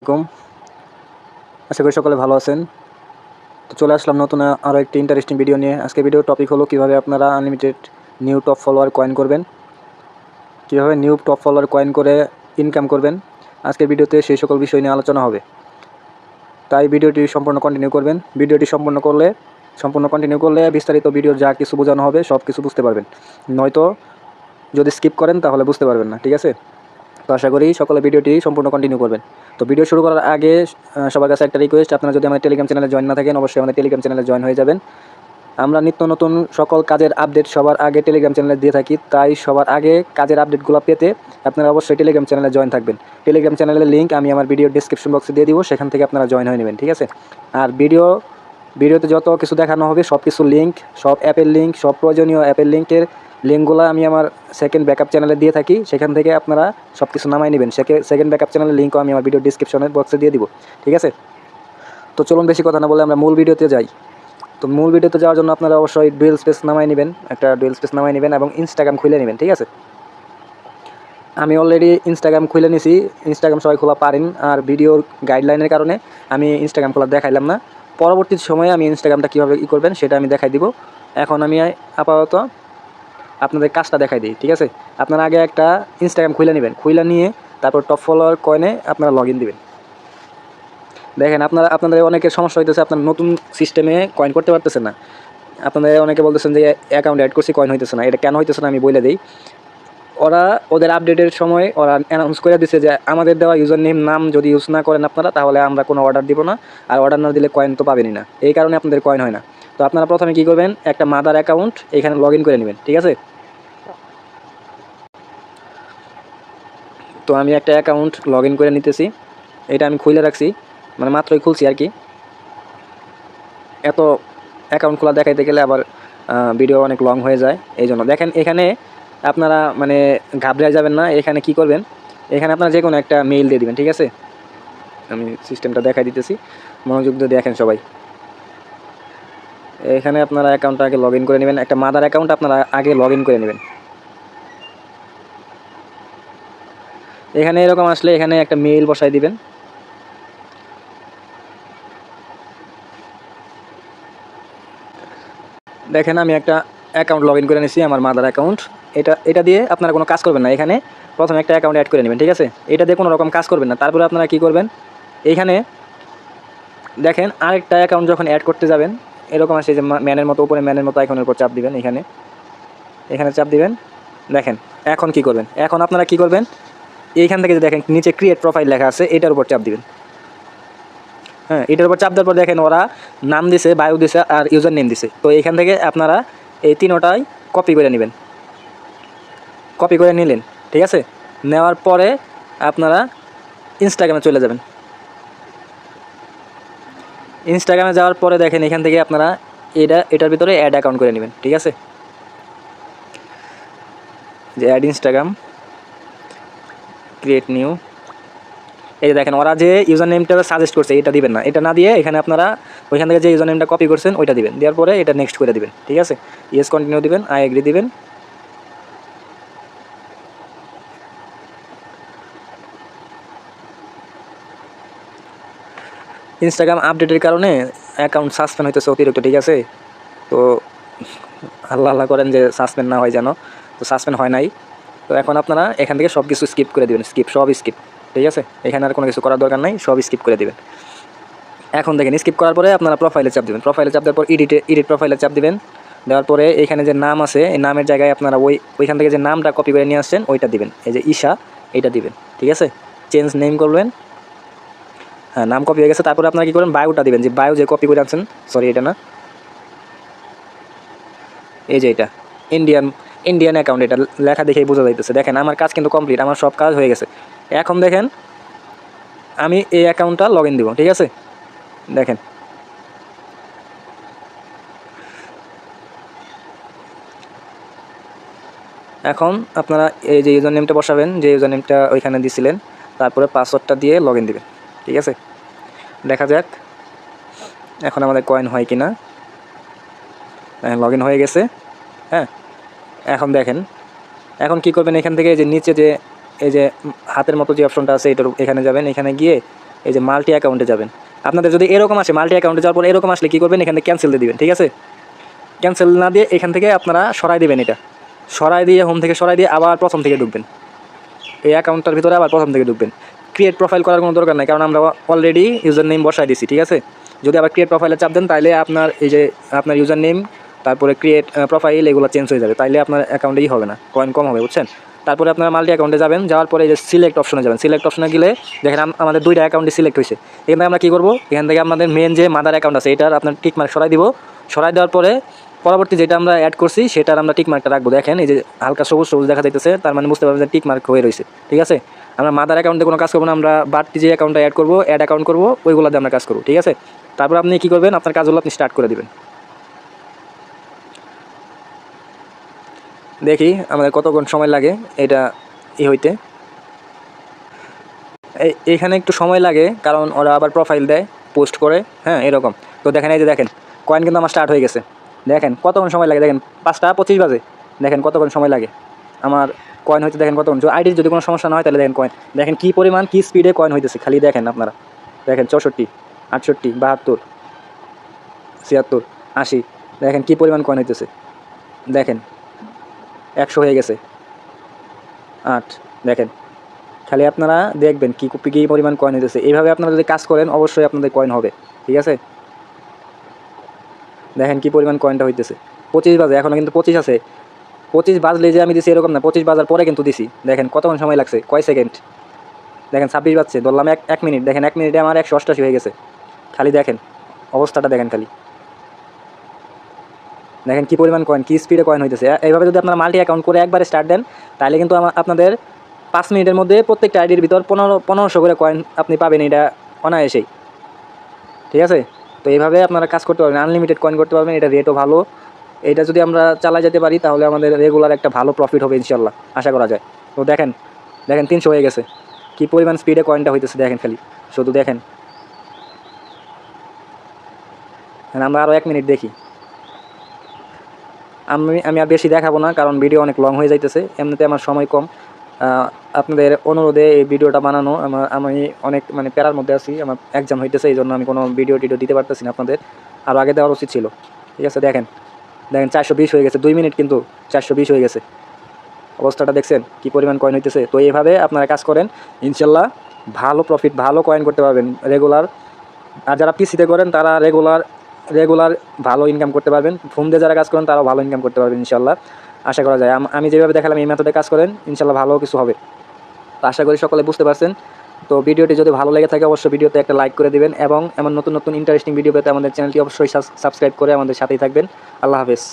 আলাইকুম। আশা করি সকলে ভালো আছেন। তো চলে আসলাম নতুন আরও একটি ইন্টারেস্টিং ভিডিও নিয়ে। আজকের ভিডিওর টপিক হলো কীভাবে আপনারা unlimited new top follower coin করবেন, কীভাবে নিউ টপ ফলোয়ার কয়েন করে ইনকাম করবেন। আজকের ভিডিওতে সেই সকল বিষয় নিয়ে আলোচনা হবে, তাই ভিডিওটি সম্পূর্ণ কন্টিনিউ করবেন। ভিডিওটি সম্পূর্ণ কন্টিনিউ করলে বিস্তারিত ভিডিওর যা কিছু বোঝানো হবে সব কিছু বুঝতে পারবেন, নয়তো যদি স্কিপ করেন তাহলে বুঝতে পারবেন না। ঠিক আছে? তো আশা করি সকলে ভিডিওটি সম্পূর্ণ কন্টিনিউ করবেন। তো ভিডিও শুরু করার আগে সবার কাছে একটা রিকোয়েস্ট, আপনারা যদি আমাদের টেলিগ্রাম চ্যানেলে জয়েন না থাকেন অবশ্যই আমাদের টেলিগ্রাম চ্যানেলে জয়েন হয়ে যাবেন। আমরা নিত্য নতুন সকল কাজের আপডেট সবার আগে টেলিগ্রাম চ্যানেলে দিয়ে থাকি, তাই সবার আগে কাজের আপডেটগুলো পেতে আপনারা অবশ্যই টেলিগ্রাম চ্যানেলে জয়েন থাকবেন। টেলিগ্রাম চ্যানেলের লিঙ্ক আমি আমার ভিডিওর ডিসক্রিপশন বক্সে দিয়ে দিব, সেখান থেকে আপনারা জয়েন হয়ে নেবেন। ঠিক আছে? আর ভিডিওতে যত কিছু দেখানো হবে সব কিছু লিঙ্ক, সব অ্যাপের লিঙ্ক, সব প্রয়োজনীয় অ্যাপের লিঙ্কের লিঙ্কগুলো আমি আমার সেকেন্ড ব্যাকআপ চ্যানেলে দিয়ে থাকি, সেখান থেকে আপনারা সব কিছু নামাই নেবেন। সেকেন্ড ব্যাকআপ চ্যানেলের লিঙ্কও আমি আমার ভিডিও ডিসক্রিপশনের বক্সে দিয়ে দিব। ঠিক আছে? তো চলুন বেশি কথা না বলে আমরা মূল ভিডিওতে যাই। তো মূল ভিডিওতে যাওয়ার জন্য আপনারা অবশ্যই ডুয়েল স্পেস নামাই নেবেন, একটা ডুয়েল স্পেস নামাই নেবেন এবং ইনস্টাগ্রাম খুলে নেবেন। ঠিক আছে? আমি অলরেডি ইনস্টাগ্রাম খুলে নিছি। ইনস্টাগ্রাম সবাই খোলা পারেন, আর ভিডিওর গাইডলাইনের কারণে আমি ইনস্টাগ্রাম খোলা দেখাইলাম না। পরবর্তী সময়ে আমি ইনস্টাগ্রামটা কীভাবে করবেন সেটা আমি দেখাই দিব। এখন আমি আপাতত আপনাদের কাজটা দেখাই দিই। ঠিক আছে? আপনারা আগে একটা ইনস্টাগ্রাম খুলে নেবেন, খুলে নিয়ে তারপর টপ ফলোয়ার কয়েনে আপনারা লগ ইন দেবেন। দেখেন আপনাদের অনেকের সমস্যা হইতেছে, আপনার নতুন সিস্টেমে কয়েন করতে পারতেছেন না। আপনাদের অনেকে বলতেছেন যে অ্যাকাউন্ট অ্যাড করছি কয়েন হইতেছে না। এটা কেন হইতেছে না আমি বলে দিই। ওদের আপডেটের সময় ওরা অ্যানাউন্স করে দিচ্ছে যে আমাদের দেওয়া ইউজার নেম নাম যদি ইউজ না করেন আপনারা, তাহলে আমরা কোনো অর্ডার দিব না, আর অর্ডার না দিলে কয়েন তো পাবেনই না। এই কারণে আপনাদের কয়েন হয় না। তো আপনারা প্রথমে কী করবেন, একটা মাদার অ্যাকাউন্ট এখানে লগ ইন করে নেবেন। ঠিক আছে? তো আমি একটা অ্যাকাউন্ট লগ ইন করে নিতেছি। এটা আমি খুলে রাখছি, মানে মাত্রই খুলছি আর কি। এত অ্যাকাউন্ট খোলা দেখাইতে গেলে আবার ভিডিও অনেক লং হয়ে যায়, এই জন্য। দেখেন এখানে আপনারা মানে ঘাবড়ে যাবেন না। এখানে কি করবেন, এখানে আপনারা যে কোনো একটা মেইল দিয়ে দিবেন। ঠিক আছে? আমি সিস্টেমটা দেখাই দিতেছি, মনোযোগ দিয়ে দেখেন সবাই। এখানে আপনারা অ্যাকাউন্টটা আগে লগ ইন করে নেবেন, একটা মাদার অ্যাকাউন্ট আপনারা আগে লগ ইন করে নেবেন। এখানে এরকম আসলে এখানে একটা মেইল বসাই দিবেন। দেখেন আমি একটা অ্যাকাউন্ট লগ ইন করে নিয়েছি, আমার মাদার অ্যাকাউন্ট। এটা দিয়ে আপনারা কোনো কাজ করবেন না। এখানে প্রথমে একটা অ্যাকাউন্ট অ্যাড করে নেবেন। ঠিক আছে? এটা দিয়ে কোনো রকম কাজ করবেন না। তারপরে আপনারা কী করবেন, এইখানে দেখেন আরেকটা অ্যাকাউন্ট যখন অ্যাড করতে যাবেন এরকম আসে যে ম্যানের মতো, উপরে ম্যানের মতো আইকনের উপর চাপ দিবেন। এখানে চাপ দিবেন। দেখেন এখন কি করবেন, এখন আপনারা কি করবেন, এইখান থেকে যে দেখেন নিচে ক্রিয়েট প্রোফাইল লেখা আছে এটার উপর চাপ দিবেন। হ্যাঁ, এটার উপর চাপ দেওয়ার পর দেখেন ওরা নাম দিছে, বায়ো দিছে আর ইউজার নেম দিছে। তো এইখান থেকে আপনারা এই তিনোটাই কপি করে নেবেন। কপি করে নিলেন। ঠিক আছে? নেওয়ার পরে আপনারা ইনস্টাগ্রামে চলে যাবেন। ইনস্টাগ্রামে যাওয়ার পরে দেখেন এখান থেকে আপনারা এটার ভিতরে অ্যাড অ্যাকাউন্ট করে নেবেন। ঠিক আছে? যে অ্যাড ইনস্টাগ্রাম, ক্রিয়েট নিউ, এই যে দেখেন ওরা যে ইউজার নেমটা সাজেস্ট করছে এটা দিবেন না। এটা না দিয়ে এখানে আপনারা ওইখান থেকে যে ইউজার নেমটা কপি করছেন ওইটা দিবেন। দেওয়ার পরে এটা নেক্সট করে দিবেন। ঠিক আছে? ইয়েস কন্টিনিউ দিবেন, আই এগ্রি দিবেন। ইনস্টাগ্রাম আপডেটের কারণে অ্যাকাউন্ট সাসপেন্ড হইতেছে অতিরিক্ত। ঠিক আছে? তো আল্লাহ করেন যে সাসপেন্ড না হয় যেন। তো সাসপেন্ড হয় নাই। তো এখন আপনারা এখান থেকে সব কিছু স্কিপ করে দেবেন, সব স্কিপ। ঠিক আছে? এখানে আর কোনো কিছু করার দরকার নাই, সব স্কিপ করে দেবেন। এখন দেখেন স্কিপ করার পরে আপনারা প্রোফাইলে চাপ দেবেন। প্রোফাইলে চাপ দেওয়ার পর এডিট প্রোফাইলে চাপ দেবেন। দেওয়ার পরে এখানে যে নাম আছে এই নামের জায়গায় আপনারা ওইখান থেকে যে নামটা কপি করে নিয়ে আসছেন ওইটা দিবেন, এই যে ঈশা এইটা দিবেন। ঠিক আছে? চেঞ্জ নেম করবেন। হ্যাঁ, নাম কপি হয়ে গেছে। তারপরে আপনারা কী করবেন, বায়োটা দিবেন, যে বায়ো যে কপি করে আনছেন, সরি এটা না, এই যে এটা ইন্ডিয়ান অ্যাকাউন্ট, এটা লেখা দেখেই বোঝা যাইতেছে। দেখেন আমার কাজ কিন্তু কমপ্লিট, আমার সব কাজ হয়ে গেছে। এখন দেখেন আমি এই অ্যাকাউন্টটা লগ ইন দিব। ঠিক আছে? দেখেন এখন আপনারা এই যে ইউজার নেমটা বসাবেন, যে ইউজার নেমটা ওইখানে দিছিলেন, তারপরে পাসওয়ার্ডটা দিয়ে লগ ইন দেবেন। ঠিক আছে? দেখা যাক এখন আমাদের কয়েন হয় কি না। লগ ইন হয়ে গেছে। হ্যাঁ, এখন দেখেন এখন কি করবেন, এখান থেকে যে নিচে যে এই যে হাতের মতো যে অপশনটা আছে এখানে যাবেন। এখানে গিয়ে এই যে মাল্টি অ্যাকাউন্টে যাবেন। আপনাদের যদি এরকম আসে, মাল্টি অ্যাকাউন্টে যাওয়ার পর এরকম আসলে কী করবেন, এখান থেকে ক্যান্সেল দিয়ে দিবেন, ঠিক আছে? ক্যান্সেল না দিয়ে এখান থেকে আপনারা সরাই দেবেন, এটা সরাই দিয়ে হোম থেকে সরাই দিয়ে আবার প্রথম থেকে ঢুকবেন, এই অ্যাকাউন্টটার ভিতরে আবার প্রথম থেকে ঢুকবেন। ক্রিয়েট প্রোফাইল করার কোনো দরকার নেই, কারণ আমরা অলরেডি ইউজার নেম বসাই দিছি, ঠিক আছে? যদি আবার ক্রিয়েট প্রোফাইলে চাপ দেন তাহলে আপনার এই যে আপনার ইউজার নেম তারপরে ক্রিয়েট প্রোফাইল এগুলো চেঞ্জ হয়ে যাবে, তাইলে আপনার অ্যাকাউন্টেই হবে না, কয়েন কম হবে, বুঝছেন? তারপরে আপনারা মাল্টি অ্যাকাউন্টে যাবেন, যাওয়ার পরে এই যে সিলেক্ট অপশনে যাবেন। সিলেক্ট অপশনে গেলে দেখেন আমাদের 2টা অ্যাকাউন্টই সিলেক্ট হয়েছে। এখান থেকে আমরা কী করবো, এখান থেকে আমাদের মেন যে মাদার অ্যাকাউন্ট আছে এটার আপনার টিক মার্ক সরাই দিব। সরাই দেওয়ার পরে পরবর্তী যেটা আমরা অ্যাড করছি সেটার আমরা টিক মার্কটা রাখবো। দেখেন এই যে হালকা সবুজ সবুজ দেখা যাইতেছে, তার মানে বুঝতে পারবেন যে টিক মার্ক হয়ে রয়েছে, ঠিক আছে? আমরা মাদার অ্যাকাউন্টে কোনো কাজ করবো না, আমরা বাড়তি যে অ্যাকাউন্টটা অ্যাড করবো, অ্যাড অ্যাকাউন্ট করবো, ওইগুলোতে আমরা কাজ করবো, ঠিক আছে? তারপর আপনি কী করবেন, আপনার কাজগুলো আপনি স্টার্ট করে দেবেন। দেখি আমাদের কতক্ষণ সময় লাগে এটা হইতে। এইখানে একটু সময় লাগে, কারণ ওরা আবার প্রোফাইল দেয়, পোস্ট করে, হ্যাঁ এরকম। তো দেখেন এই যে দেখেন কয়েন কিন্তু আমার স্টার্ট হয়ে গেছে। দেখেন কতক্ষণ সময় লাগে, দেখেন 5টা 25 বাজে, দেখেন কতক্ষণ সময় লাগে আমার কয়েন হইতে। দেখেন কতক্ষণ, আইডির যদি কোনো সমস্যা না হয় তাহলে দেখেন কয়েন, দেখেন কী পরিমাণ কী স্পিডে কয়েন হইতেছে, খালি দেখেন আপনারা। দেখেন 64, 68, 72, 76, 80, দেখেন কী পরিমাণ কয়েন হইতেছে। দেখেন 100 হয়ে গেছে, 8, দেখেন খালি আপনারা দেখবেন কী কী পরিমাণ কয়েন হইতেছে। এইভাবে আপনারা যদি কাজ করেন অবশ্যই আপনাদের কয়েন হবে, ঠিক আছে? দেখেন কী পরিমাণ কয়েনটা হইতেছে। 25 বাজে, এখনও কিন্তু 25 আছে। 25 বাজলে যে আমি দিছি এরকম না, 25 বাজার পরে কিন্তু দিছি। দেখেন কতক্ষণ সময় লাগছে, কয় সেকেন্ড। দেখেন 26 বাজছে, ধরলাম 1 মিনিট। দেখেন 1 মিনিটে আমার 188 হয়ে গেছে। খালি দেখেন অবস্থাটা, দেখেন খালি দেখেন কী পরিমাণ কয়েন, কী স্পিডে কয়েন হইতেছে। এইভাবে যদি আপনারা মাল্টি অ্যাকাউন্ট করে একবারে স্টার্ট দেন তাহলে কিন্তু আপনাদের 5 মিনিটের মধ্যে প্রত্যেকটা আইডির ভিতর 1500 করে কয়েন আপনি পাবেন, এটা অনায়াসেই, ঠিক আছে? তো এইভাবে আপনারা কাজ করতে পারবেন, আনলিমিটেড কয়েন করতে পারবেন। এটা রেটও ভালো। এটা যদি আমরা চালাই যেতে পারি তাহলে আমাদের রেগুলার একটা ভালো প্রফিট হবে ইনশাল্লাহ, আশা করা যায়। তো দেখেন 300 হয়ে গেছে, কী পরিমাণ স্পিডে কয়েনটা হইতেছে দেখেন খালি, শুধু দেখেন। আমরা আরও 1 মিনিট দেখি। আমি আর বেশি দেখাবো না, কারণ ভিডিও অনেক লং হয়ে যাইতেছে, এমনিতে আমার সময় কম। আপনাদের অনুরোধে এই ভিডিওটা বানানো, আমি অনেক প্যারার মধ্যে আছি, আমার এক্সাম হইতেছে, এই জন্য আমি কোনো ভিডিও দিতে পারতেছি না আপনাদের, আরও আগে দেওয়ার উচিত ছিল, ঠিক আছে? দেখেন 420 হয়ে গেছে, 2 মিনিট কিন্তু 420 হয়ে গেছে। অবস্থাটা দেখছেন কী পরিমাণ কয়েন হইতেছে। তো এইভাবে আপনারা কাজ করেন, ইনশাল্লাহ ভালো প্রফিট, ভালো কয়েন করতে পারবেন রেগুলার। আর যারা পিসিতে করেন তারা রেগুলার ভালো ইনকাম করতে পারবেন। ফোন দিয়ে যারা কাজ করেন তারাও ভালো ইনকাম করতে পারবেন ইনশাল্লাহ, আশা করা যায়। আমি যেভাবে দেখালাম এই মেথডে কাজ করেন, ইনশাল্লাহ ভালো কিছু হবে। তো আশা করি সকলে বুঝতে পারছেন। তো ভিডিওটি যদি ভালো লেগে থাকে অবশ্যই ভিডিওতে একটা লাইক করে দিবেন, এবং এমন নতুন নতুন ইন্টারেস্টিং ভিডিও পেতে আমাদের চ্যানেলটি অবশ্যই সাবস্ক্রাইব করে আমাদের সাথেই থাকবেন। আল্লাহ হাফেজ।